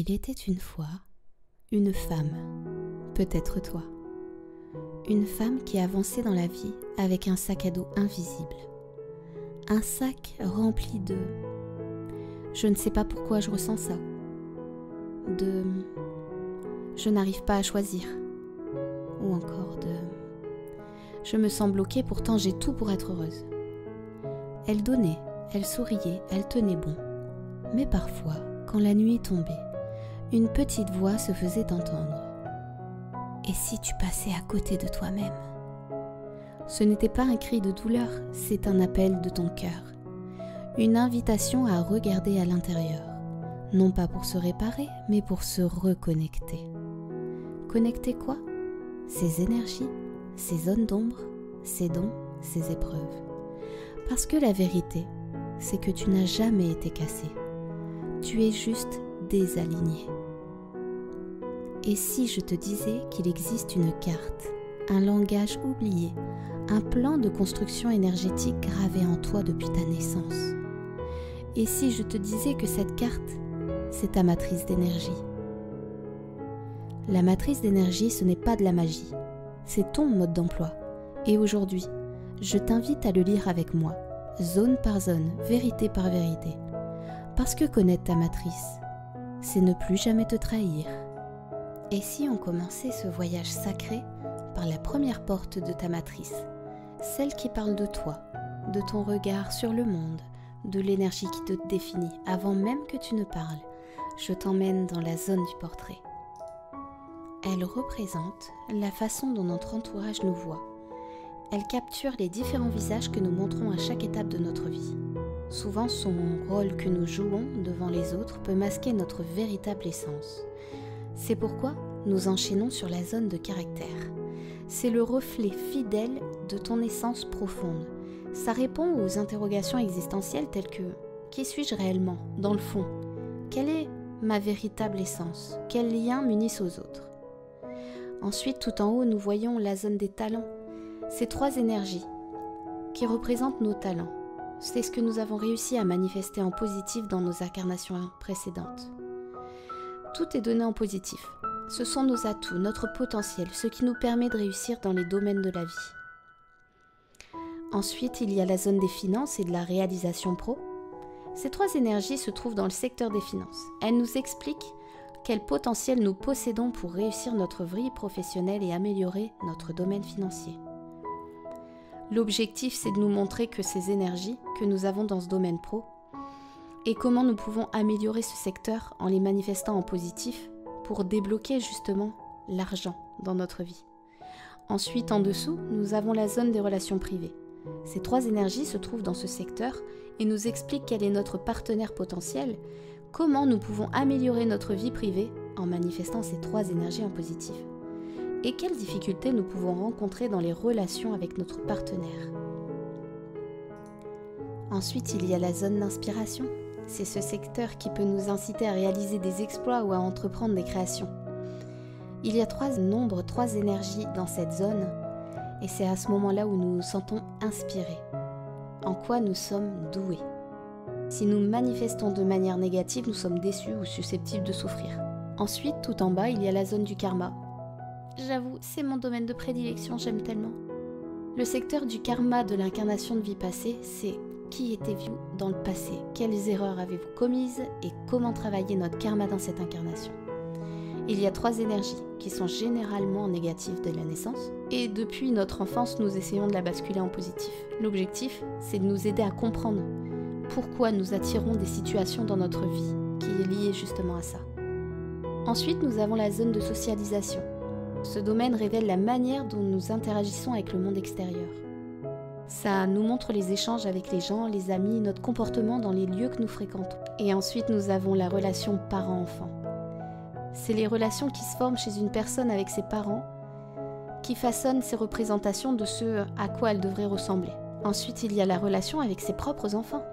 Il était une fois une femme, peut-être toi. Une femme qui avançait dans la vie avec un sac à dos invisible. Un sac rempli de... Je ne sais pas pourquoi je ressens ça. De... Je n'arrive pas à choisir. Ou encore de... Je me sens bloquée, pourtant j'ai tout pour être heureuse. Elle donnait, elle souriait, elle tenait bon. Mais parfois, quand la nuit tombait, une petite voix se faisait entendre. Et si tu passais à côté de toi-même? Ce n'était pas un cri de douleur, c'est un appel de ton cœur. Une invitation à regarder à l'intérieur. Non pas pour se réparer, mais pour se reconnecter. Connecter quoi? Ses énergies, ses zones d'ombre, ses dons, ses épreuves. Parce que la vérité, c'est que tu n'as jamais été cassé. Tu es juste désaligné. Et si je te disais qu'il existe une carte, un langage oublié, un plan de construction énergétique gravé en toi depuis ta naissance? Et si je te disais que cette carte, c'est ta matrice d'énergie? La matrice d'énergie, ce n'est pas de la magie, c'est ton mode d'emploi. Et aujourd'hui, je t'invite à le lire avec moi, zone par zone, vérité par vérité. Parce que connaître ta matrice, c'est ne plus jamais te trahir. Et si on commençait ce voyage sacré par la première porte de ta matrice, celle qui parle de toi, de ton regard sur le monde, de l'énergie qui te définit avant même que tu ne parles, je t'emmène dans la zone du portrait. Elle représente la façon dont notre entourage nous voit. Elle capture les différents visages que nous montrons à chaque étape de notre vie. Souvent, son rôle que nous jouons devant les autres peut masquer notre véritable essence. C'est pourquoi nous enchaînons sur la zone de caractère. C'est le reflet fidèle de ton essence profonde. Ça répond aux interrogations existentielles telles que « Qui suis-je réellement, dans le fond? Quelle est ma véritable essence? Quels liens m'unissent aux autres ?» Ensuite, tout en haut, nous voyons la zone des talents. Ces trois énergies qui représentent nos talents. C'est ce que nous avons réussi à manifester en positif dans nos incarnations précédentes. Tout est donné en positif. Ce sont nos atouts, notre potentiel, ce qui nous permet de réussir dans les domaines de la vie. Ensuite, il y a la zone des finances et de la réalisation pro. Ces trois énergies se trouvent dans le secteur des finances. Elles nous expliquent quel potentiel nous possédons pour réussir notre vie professionnelle et améliorer notre domaine financier. L'objectif, c'est de nous montrer que ces énergies que nous avons dans ce domaine pro et comment nous pouvons améliorer ce secteur en les manifestant en positif pour débloquer justement l'argent dans notre vie. Ensuite, en dessous, nous avons la zone des relations privées. Ces trois énergies se trouvent dans ce secteur et nous expliquent quel est notre partenaire potentiel, comment nous pouvons améliorer notre vie privée en manifestant ces trois énergies en positif. Et quelles difficultés nous pouvons rencontrer dans les relations avec notre partenaire. Ensuite, il y a la zone d'inspiration. C'est ce secteur qui peut nous inciter à réaliser des exploits ou à entreprendre des créations. Il y a trois nombres, trois énergies dans cette zone, et c'est à ce moment-là où nous nous sentons inspirés. En quoi nous sommes doués. Si nous manifestons de manière négative, nous sommes déçus ou susceptibles de souffrir. Ensuite, tout en bas, il y a la zone du karma. J'avoue, c'est mon domaine de prédilection, j'aime tellement. Le secteur du karma de l'incarnation de vie passée, c'est qui étiez-vous dans le passé? Quelles erreurs avez-vous commises? Et comment travailler notre karma dans cette incarnation? Il y a trois énergies qui sont généralement négatives dès la naissance. Et depuis notre enfance, nous essayons de la basculer en positif. L'objectif, c'est de nous aider à comprendre pourquoi nous attirons des situations dans notre vie qui est liée justement à ça. Ensuite, nous avons la zone de socialisation. Ce domaine révèle la manière dont nous interagissons avec le monde extérieur. Ça nous montre les échanges avec les gens, les amis, notre comportement dans les lieux que nous fréquentons. Et ensuite, nous avons la relation parent-enfant. C'est les relations qui se forment chez une personne avec ses parents qui façonnent ses représentations de ce à quoi elle devrait ressembler. Ensuite, il y a la relation avec ses propres enfants.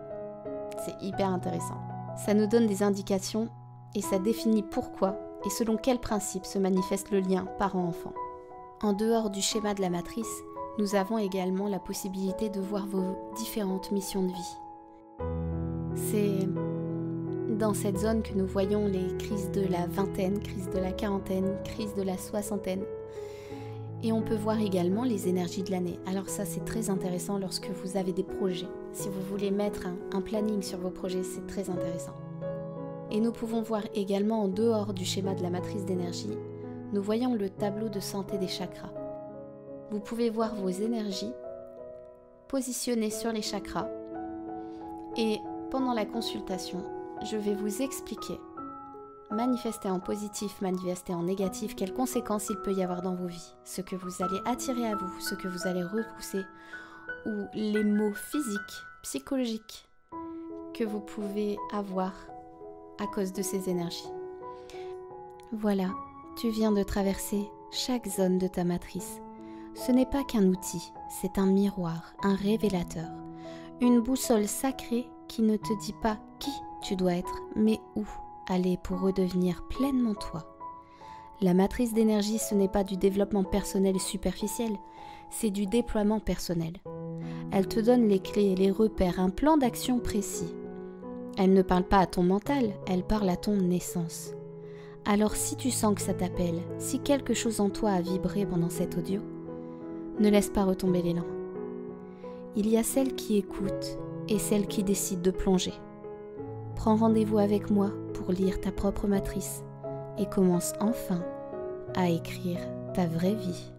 C'est hyper intéressant. Ça nous donne des indications et ça définit pourquoi et selon quels principes se manifeste le lien parent-enfant. En dehors du schéma de la matrice, nous avons également la possibilité de voir vos différentes missions de vie. C'est dans cette zone que nous voyons les crises de la vingtaine, crises de la quarantaine, crises de la soixantaine. Et on peut voir également les énergies de l'année. Alors ça, c'est très intéressant lorsque vous avez des projets. Si vous voulez mettre un planning sur vos projets, c'est très intéressant. Et nous pouvons voir également en dehors du schéma de la matrice d'énergie, nous voyons le tableau de santé des chakras. Vous pouvez voir vos énergies positionnées sur les chakras. Et pendant la consultation, je vais vous expliquer, manifester en positif, manifester en négatif, quelles conséquences il peut y avoir dans vos vies, ce que vous allez attirer à vous, ce que vous allez repousser, ou les maux physiques, psychologiques que vous pouvez avoir à cause de ces énergies. Voilà, tu viens de traverser chaque zone de ta matrice. Ce n'est pas qu'un outil, c'est un miroir, un révélateur, une boussole sacrée qui ne te dit pas qui tu dois être, mais où aller pour redevenir pleinement toi. La matrice d'énergie, ce n'est pas du développement personnel superficiel, c'est du déploiement personnel. Elle te donne les clés et les repères, un plan d'action précis. Elle ne parle pas à ton mental, elle parle à ton essence. Alors si tu sens que ça t'appelle, si quelque chose en toi a vibré pendant cet audio, ne laisse pas retomber l'élan. Il y a celle qui écoute et celle qui décide de plonger. Prends rendez-vous avec moi pour lire ta propre matrice et commence enfin à écrire ta vraie vie.